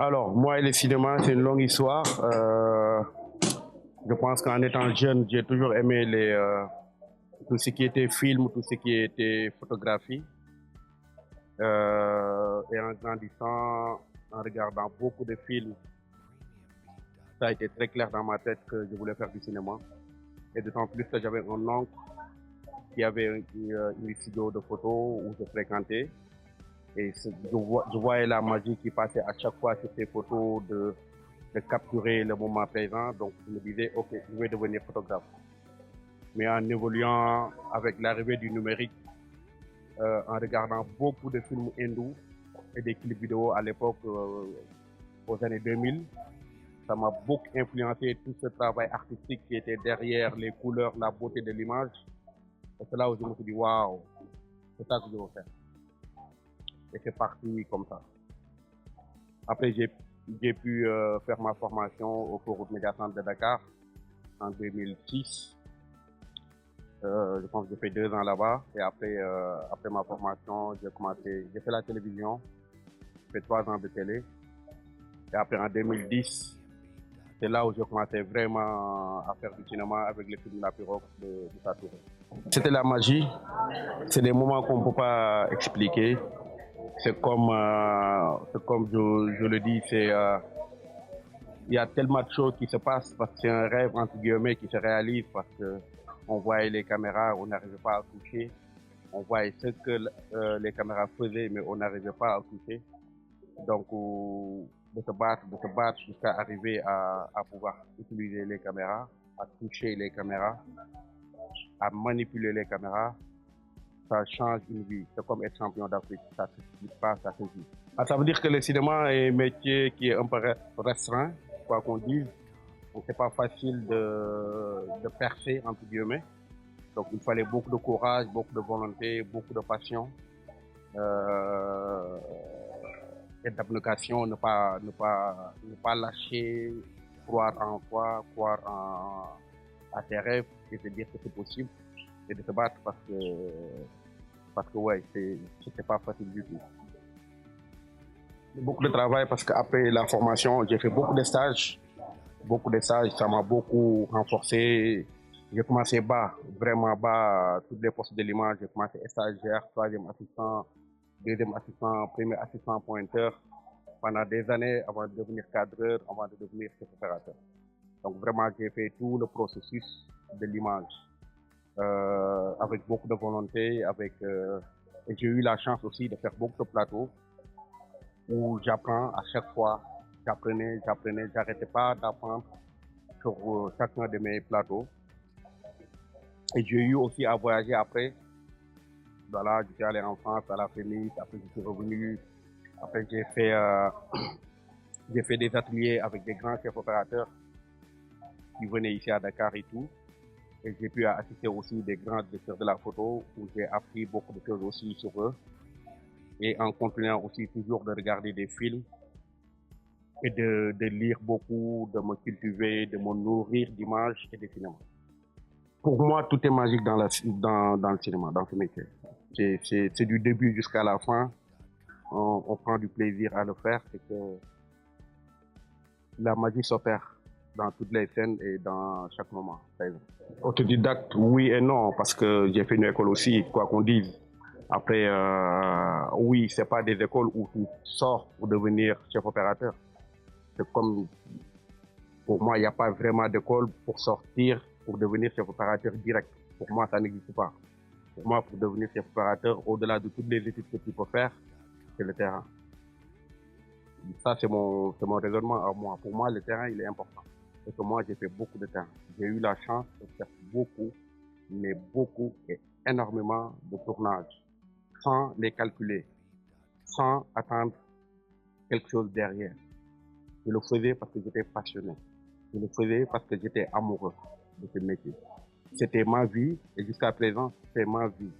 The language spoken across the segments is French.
Alors, moi et le cinéma, c'est une longue histoire. Je pense qu'en étant jeune, j'ai toujours aimé tout ce qui était film, tout ce qui était photographie. Et en grandissant, en regardant beaucoup de films, ça a été très clair dans ma tête que je voulais faire du cinéma. Et d'autant plus que j'avais un oncle qui avait une studio de photos où je fréquentais. Et je voyais la magie qui passait à chaque fois sur ces photos de capturer le moment présent. Donc je me disais, ok, je vais devenir photographe. Mais en évoluant avec l'arrivée du numérique, en regardant beaucoup de films hindous et des clips vidéo à l'époque, aux années 2000, ça m'a beaucoup influencé tout ce travail artistique qui était derrière les couleurs, la beauté de l'image. Et c'est là où je me suis dit, waouh, c'est ça que je veux faire. Et c'est parti comme ça. Après, j'ai pu faire ma formation au Coroute Média Centre de Dakar en 2006. Je pense que j'ai fait 2 ans là-bas. Et après ma formation, j'ai fait la télévision. J'ai fait 3 ans de télé. Et après, en 2010, c'est là où j'ai commencé vraiment à faire du cinéma avec le film La Pirogue de Satouré. C'était la magie. C'est des moments qu'on ne peut pas expliquer. C'est comme je le dis, il y a tellement de choses qui se passent parce que c'est un rêve entre guillemets qui se réalise parce que on voyait les caméras, on n'arrivait pas à toucher. On voyait ce que les caméras faisaient, mais on n'arrivait pas à toucher. Donc, de se battre jusqu'à arriver à pouvoir utiliser les caméras, à toucher les caméras, à manipuler les caméras, ça change une vie. C'est comme être champion d'Afrique. Ça ne s'explique pas, ça se vit. Ça veut dire que le cinéma est un métier qui est un peu restreint, quoi qu'on dise. Donc, c'est pas facile de percer, entre guillemets. Donc, il fallait beaucoup de courage, beaucoup de volonté, beaucoup de passion. Et d'abnégation, ne pas lâcher, croire en toi, à tes rêves et te dire que c'est possible et de te battre parce que ouais, c'était pas facile du tout. Beaucoup de travail parce qu'après la formation, j'ai fait beaucoup de stages. Beaucoup de stages, ça m'a beaucoup renforcé. J'ai commencé bas, vraiment bas, toutes les postes de l'image. J'ai commencé stagiaire, troisième assistant, deuxième assistant, premier assistant pointeur pendant des années avant de devenir cadreur, avant de devenir chef opérateur. Donc vraiment, j'ai fait tout le processus de l'image avec beaucoup de volonté, et j'ai eu la chance aussi de faire beaucoup de plateaux où j'apprends à chaque fois, j'arrêtais pas d'apprendre sur chacun de mes plateaux. Et j'ai eu aussi à voyager après. Voilà, j'étais allé en France, à la FEMIS, après je suis revenu. Après j'ai fait des ateliers avec des grands chefs opérateurs qui venaient ici à Dakar et tout. Et j'ai pu assister aussi des grands directeurs de la photo où j'ai appris beaucoup de choses aussi sur eux. Et en continuant aussi toujours de regarder des films et de lire beaucoup, de me cultiver, de me nourrir d'images et de cinéma. Pour moi, tout est magique dans le cinéma, dans ce métier. C'est du début jusqu'à la fin. On prend du plaisir à le faire et que la magie s'opère dans toutes les scènes et dans chaque moment. Autodidacte, oui et non, parce que j'ai fait une école aussi, quoi qu'on dise. Après, oui, c'est pas des écoles où tu sors pour devenir chef opérateur. C'est comme, pour moi, il n'y a pas vraiment d'école pour sortir, pour devenir chef opérateur direct. Pour moi, ça n'existe pas. Pour moi, pour devenir chef opérateur, au-delà de toutes les études que tu peux faire, c'est le terrain. Ça, c'est mon raisonnement à moi. Pour moi, le terrain, il est important. Parce que moi, j'ai fait beaucoup de terrain. J'ai eu la chance de faire beaucoup, mais beaucoup et énormément de tournages, sans les calculer, sans attendre quelque chose derrière. Je le faisais parce que j'étais passionné. Je le faisais parce que j'étais amoureux de ce métier. C'était ma vie et jusqu'à présent, c'est ma vie.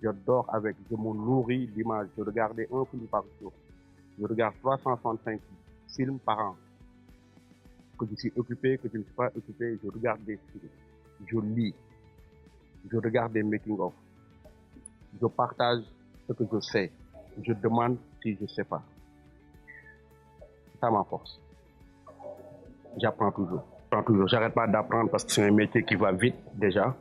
Je dors avec, je me nourris d'image. Je regardais un film par jour. Je regarde 365 films par an. Que je suis occupé, que je ne suis pas occupé, je regarde des films. Je lis. Je regarde des making-of. Je partage ce que je sais. Je demande si je ne sais pas. ça ma force. J'apprends toujours. J'arrête pas d'apprendre parce que c'est un métier qui va vite déjà.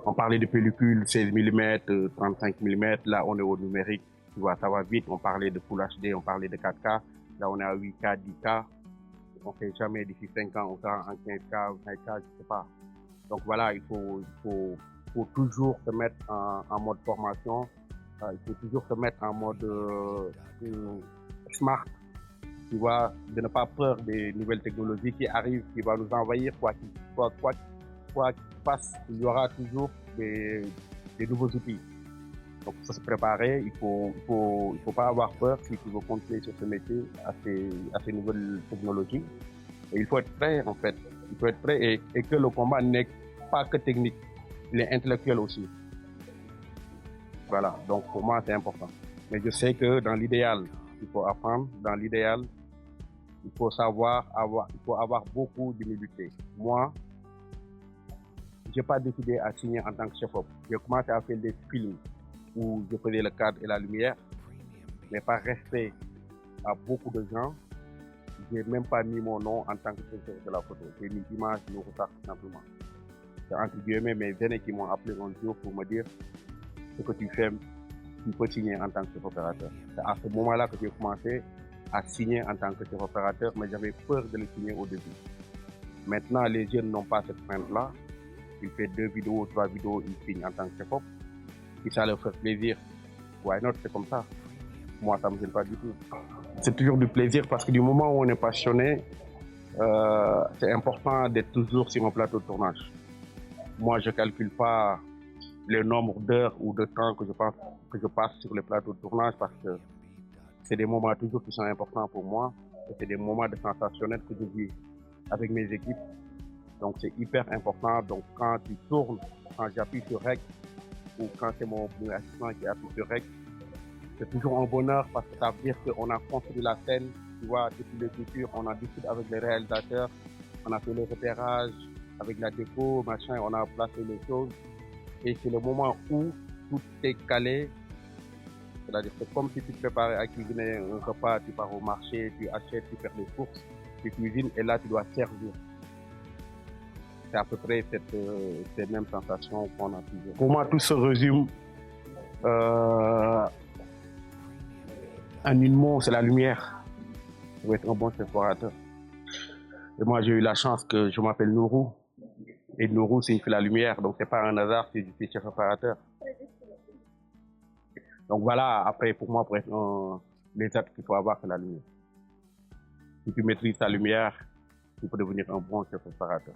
On parlait de pellicule 16 mm, 35 mm, là on est au numérique, tu vois, ça va vite. On parlait de Full HD, on parlait de 4K, là on est à 8K, 10K. On ne sait jamais d'ici 5 ans, on sera en 15K, 20K, je ne sais pas. Donc voilà, il faut toujours se mettre en mode formation, il faut toujours se mettre en mode smart, tu vois, de ne pas peur des nouvelles technologies qui arrivent, qui vont nous envahir, quoi qu'il passe, il y aura toujours des nouveaux outils. Donc, il faut se préparer, il faut pas avoir peur si tu veux continuer sur ce métier à ces nouvelles technologies. Et il faut être prêt, en fait. Il faut être prêt et que le combat n'est pas que technique, il est intellectuel aussi. Voilà, donc pour moi, c'est important. Mais je sais que dans l'idéal, il faut apprendre, dans l'idéal, il faut avoir beaucoup d'humilité. Moi, j'ai pas décidé à signer en tant que chef-op. J'ai commencé à faire des films où je faisais le cadre et la lumière, mais par respect à beaucoup de gens, j'ai même pas mis mon nom en tant que chef de la photo. J'ai mis l'image de Nourou simplement. C'est entre guillemets mes aînés qui m'ont appelé un jour pour me dire ce que tu fais, tu peux signer en tant que chef opérateur. C'est à ce moment-là que j'ai commencé à signer en tant que chef opérateur, mais j'avais peur de le signer au début. Maintenant, les jeunes n'ont pas cette crainte-là. Ils font 2 vidéos, 3 vidéos, ils signent en tant que chef-op. Si ça leur fait plaisir, why not, c'est comme ça. Moi, ça ne me gêne pas du tout. C'est toujours du plaisir parce que du moment où on est passionné, c'est important d'être toujours sur un plateau de tournage. Moi, je ne calcule pas le nombre d'heures ou de temps que je passe sur les plateaux de tournage parce que c'est des moments toujours qui sont importants pour moi. C'est des moments de sensationnels que je vis avec mes équipes. Donc c'est hyper important. Donc quand tu tournes, quand j'appuie sur REC ou quand c'est mon assistant qui appuie sur REC, c'est toujours un bonheur parce que ça veut dire qu'on a construit la scène, tu vois, depuis l'écriture, on a discuté avec les réalisateurs, on a fait le repérage avec la déco, machin, on a placé les choses. Et c'est le moment où tout est calé. C'est-à-dire que comme si tu te préparais à cuisiner un repas, tu pars au marché, tu achètes, tu fais des courses, tu cuisines et là tu dois servir. C'est à peu près cette même sensation qu'on a toujours. Pour moi, tout se résume en une mot, c'est la lumière. Pour être un bon explorateur. Et moi, j'ai eu la chance que je m'appelle Nourou. Et Nourou signifie la lumière, donc c'est pas un hasard si je suis chef opérateur. Donc voilà, après pour moi, pour être les actes qu'il faut avoir, c'est la lumière. Si tu maîtrises ta lumière, tu peux devenir un bon chef opérateur.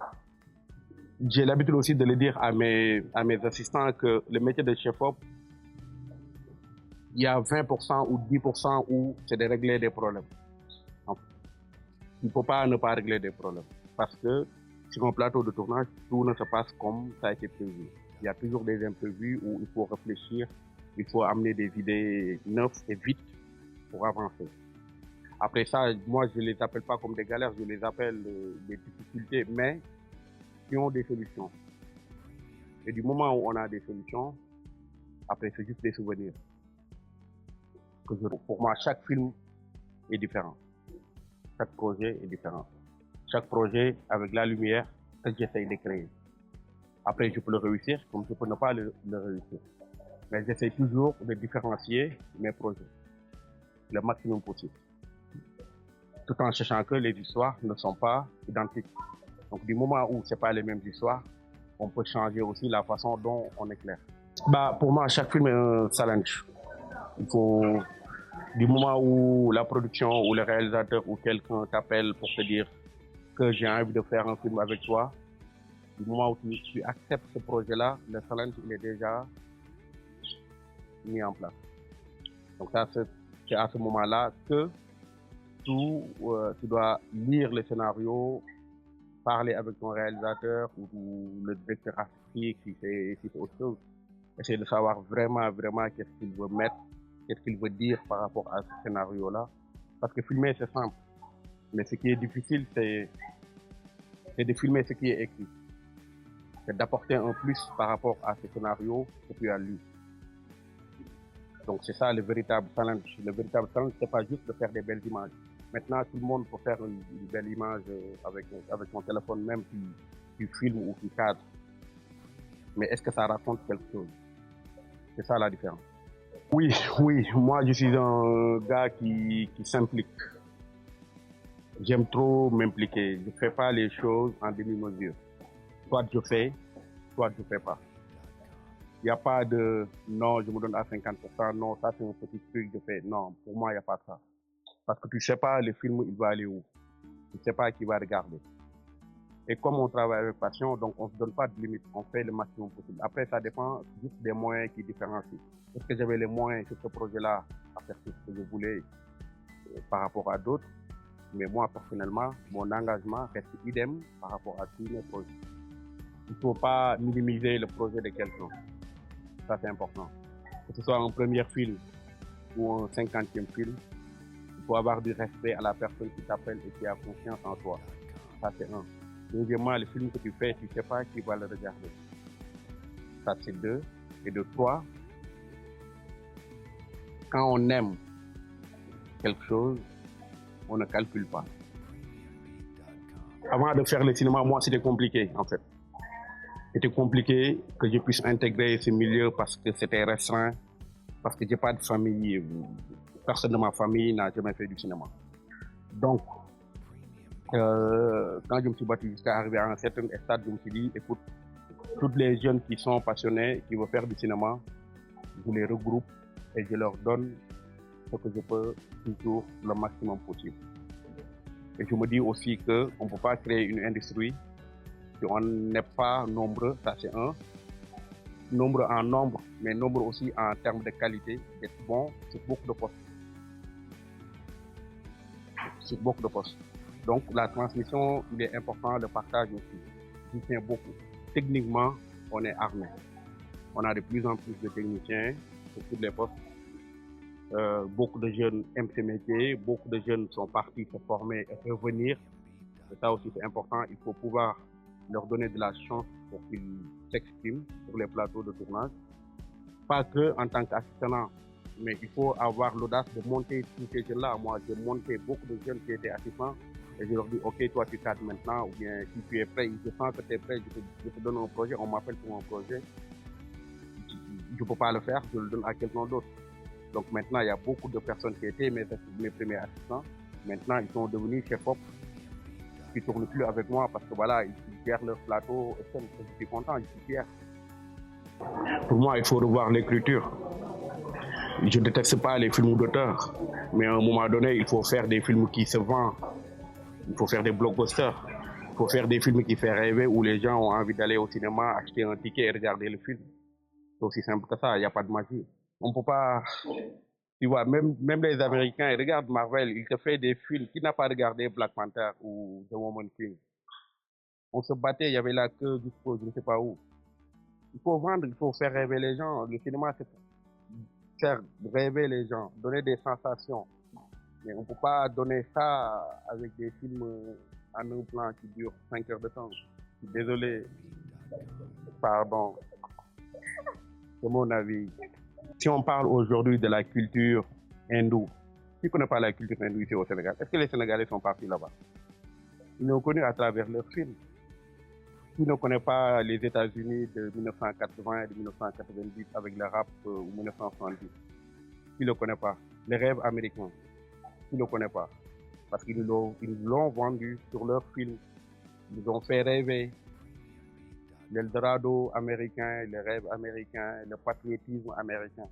J'ai l'habitude aussi de le dire à mes assistants que le métier de chef-op, il y a 20% ou 10% où c'est de régler des problèmes. Donc, il ne faut pas ne pas régler des problèmes. Parce que sur un plateau de tournage, tout ne se passe comme ça a été prévu. Il y a toujours des imprévus où il faut réfléchir, il faut amener des idées neuves et vite pour avancer. Après ça, moi, je ne les appelle pas comme des galères, je les appelle des difficultés, mais qui ont des solutions. Et du moment où on a des solutions, après, c'est juste des souvenirs. Pour moi, chaque film est différent. Chaque projet est différent. Chaque projet avec la lumière que j'essaye de créer. Après, je peux le réussir, comme je peux ne pas le réussir. Mais j'essaie toujours de différencier mes projets le maximum possible. Tout en sachant que les histoires ne sont pas identiques. Donc, du moment où ce n'est pas les mêmes histoires, on peut changer aussi la façon dont on éclaire. Pour moi, chaque film est un challenge. Il faut, du moment où la production ou le réalisateur ou quelqu'un t'appelle pour te dire que j'ai envie de faire un film avec toi, du moment où tu acceptes ce projet-là, le challenge il est déjà mis en place. Donc ça, c'est à ce moment-là que tu dois lire le scénario, parler avec ton réalisateur ou le directeur artistique si c'est autre chose. Essayer de savoir vraiment qu'est-ce qu'il veut mettre, qu'est-ce qu'il veut dire par rapport à ce scénario-là. Parce que filmer, c'est simple. Mais ce qui est difficile, c'est de filmer ce qui est écrit. C'est d'apporter un plus par rapport à ce scénario que tu as lu. Donc c'est ça le véritable challenge. Le véritable challenge, c'est pas juste de faire des belles images. Maintenant, tout le monde peut faire une belle image avec son téléphone même qui filme ou qui cadre. Mais est-ce que ça raconte quelque chose? C'est ça la différence. Oui, oui, moi je suis un gars qui s'implique. J'aime trop m'impliquer. Je ne fais pas les choses en demi-mesure. Soit je fais, soit je ne fais pas. Il n'y a pas de non, je me donne à 50%, non, ça c'est un petit truc, je fais. Non, pour moi, il n'y a pas ça. Parce que tu ne sais pas le film, il va aller où. Tu ne sais pas qui va regarder. Et comme on travaille avec passion, donc on ne se donne pas de limite, on fait le maximum possible. Après, ça dépend juste des moyens qui différencient. Est-ce que j'avais les moyens sur ce projet-là à faire ce que je voulais par rapport à d'autres? Mais moi, personnellement, mon engagement reste idem par rapport à tous mes projets. Il ne faut pas minimiser le projet de quelqu'un. Ça, c'est important. Que ce soit un premier film ou un 50e film, il faut avoir du respect à la personne qui t'appelle et qui a confiance en toi. Ça, c'est un. Deuxièmement, le film que tu fais, tu ne sais pas qui va le regarder. Ça, c'est deux. Et de trois, quand on aime quelque chose, on ne calcule pas. Avant de faire le cinéma, moi, c'était compliqué, en fait. C'était compliqué que je puisse intégrer ce milieu parce que c'était restreint, parce que je n'ai pas de famille. Personne de ma famille n'a jamais fait du cinéma. Donc, quand je me suis battu jusqu'à arriver à un certain stade, je me suis dit, écoute, toutes les jeunes qui sont passionnés, qui veulent faire du cinéma, je les regroupe et je leur donne ce que je peux toujours le maximum possible. Et je me dis aussi qu'on ne peut pas créer une industrie si on n'est pas nombreux, ça c'est un. Nombre en nombre, mais nombre aussi en termes de qualité, d'être bon sur beaucoup de postes. Sur beaucoup de postes. Donc la transmission, il est important, le partage aussi. Je tiens beaucoup. Techniquement, on est armé. On a de plus en plus de techniciens sur tous les postes. Beaucoup de jeunes aiment ce métier, beaucoup de jeunes sont partis se former et revenir. Et ça aussi c'est important, il faut pouvoir leur donner de la chance pour qu'ils s'expriment sur les plateaux de tournage. Pas que en tant qu'assistant, mais il faut avoir l'audace de monter tous ces jeunes-là. Moi, j'ai monté beaucoup de jeunes qui étaient assistants et je leur dis, ok, toi tu cadres maintenant, ou bien si tu es prêt, je sens que tu es prêt, je te donne un projet, on m'appelle pour un projet. Je ne peux pas le faire, je le donne à quelqu'un d'autre. Donc maintenant, il y a beaucoup de personnes qui étaient mes premiers assistants. Maintenant, ils sont devenus chefs-op. Ils ne tournent plus avec moi parce que voilà, ils gèrent leur plateau. Je suis content, je suis fier. Pour moi, il faut revoir l'écriture. Je ne déteste pas les films d'auteur. Mais à un moment donné, il faut faire des films qui se vendent. Il faut faire des blockbusters. Il faut faire des films qui font rêver où les gens ont envie d'aller au cinéma, acheter un ticket et regarder le film. C'est aussi simple que ça, il n'y a pas de magie. On ne peut pas... Tu vois, même les Américains, ils regardent Marvel, ils te font des films. Qui n'a pas regardé Black Panther ou The Woman King? On se battait, il y avait la queue jusqu'au je ne sais pas où. Il faut vendre, il faut faire rêver les gens. Le cinéma, c'est faire rêver les gens, donner des sensations. Mais on ne peut pas donner ça avec des films en un plan qui durent 5 heures de temps. Je suis désolé. Pardon. C'est mon avis. Si on parle aujourd'hui de la culture hindoue, qui ne connaît pas la culture hindoue ici au Sénégal? Est-ce que les Sénégalais sont partis là-bas? Ils l'ont connu à travers leurs films. Qui ne connaît pas les États-Unis de 1980 et de 1990 avec le rap ou 1970? Qui ne le connaît pas? Les rêves américains. Qui ne le connaît pas? Parce qu'ils l'ont vendu sur leurs films. Ils nous ont fait rêver. L'Eldorado américain, les rêves américains, le patriotisme américain.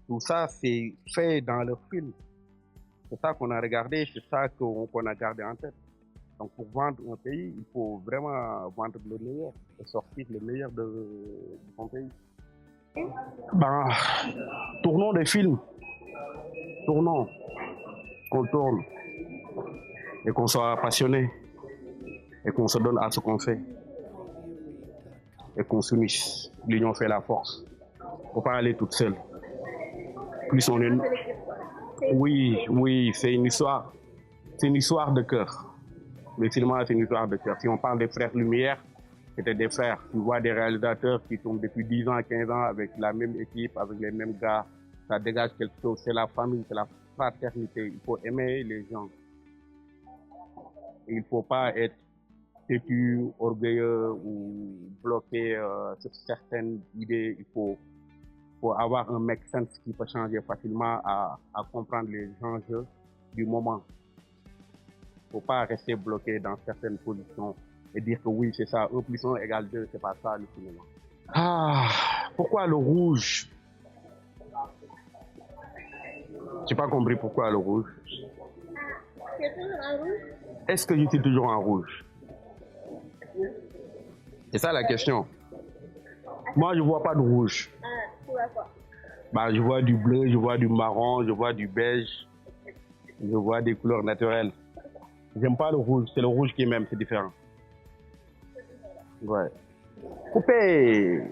Tout ça, c'est fait dans leurs films. C'est ça qu'on a regardé, c'est ça qu'on a gardé en tête. Donc pour vendre un pays, il faut vraiment vendre le meilleur et sortir le meilleur de son pays. Ben, tournons des films. Tournons. Qu'on tourne. Et qu'on soit passionné. Et qu'on se donne à ce qu'on fait. Et qu'on s'unisse. L'union fait la force. Il ne faut pas aller toute seule. Plus on est... Oui, c'est une histoire. C'est une histoire de cœur. Le cinéma, c'est une histoire de cœur. Si on parle des frères Lumière, c'était des frères. Tu vois des réalisateurs qui tournent depuis 10 ans, 15 ans avec la même équipe, avec les mêmes gars. ça dégage quelque chose. C'est la famille, c'est la fraternité. Il faut aimer les gens. Et il ne faut pas être têtu, orgueilleux ou bloqué sur certaines idées. Faut avoir un make sense qui peut changer facilement à comprendre les enjeux du moment. Il ne faut pas rester bloqué dans certaines positions et dire que oui, c'est ça, 1 plus 1 égale 2, c'est pas ça le cinéma. Ah, pourquoi le rouge? J'ai pas compris pourquoi le rouge. Tu es toujours en rouge? Est-ce que je suis toujours en rouge? C'est ça la question. Moi, je vois pas de rouge. Ah, tu vois quoi? Bah, je vois du bleu, je vois du marron, je vois du beige, je vois des couleurs naturelles. J'aime pas le rouge, c'est le rouge qui m'aime, c'est différent. Ouais. Coupé!